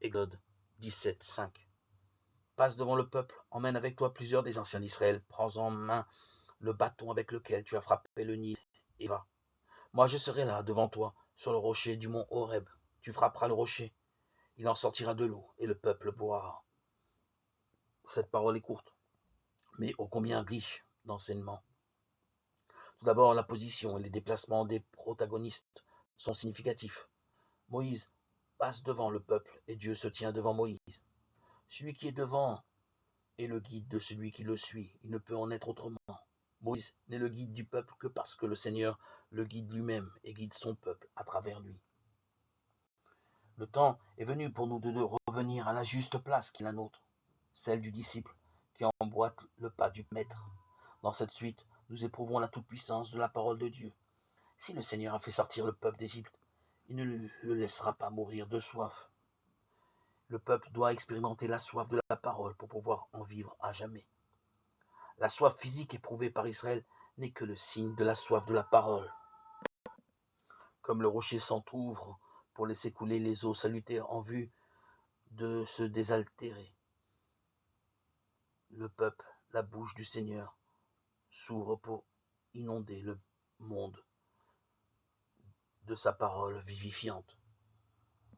Exode 17, 5. Passe devant le peuple, emmène avec toi plusieurs des anciens d'Israël, prends en main le bâton avec lequel tu as frappé le Nil, et va. Moi je serai là devant toi, sur le rocher du mont Horeb. Tu frapperas le rocher, il en sortira de l'eau, et le peuple boira. Cette parole est courte, mais ô combien riche d'enseignements. Tout d'abord, la position et les déplacements des protagonistes sont significatifs. Moïse passe devant le peuple, et Dieu se tient devant Moïse. Celui qui est devant est le guide de celui qui le suit. Il ne peut en être autrement. Moïse n'est le guide du peuple que parce que le Seigneur le guide lui-même et guide son peuple à travers lui. Le temps est venu pour nous de revenir à la juste place qui est la nôtre, celle du disciple qui emboîte le pas du maître. Dans cette suite, nous éprouvons la toute-puissance de la parole de Dieu. Si le Seigneur a fait sortir le peuple d'Égypte, il ne le laissera pas mourir de soif. Le peuple doit expérimenter la soif de la parole pour pouvoir en vivre à jamais. La soif physique éprouvée par Israël n'est que le signe de la soif de la parole. Comme le rocher s'entr'ouvre pour laisser couler les eaux salutaires en vue de se désaltérer, le peuple, la bouche du Seigneur, s'ouvre pour inonder le monde de sa parole vivifiante.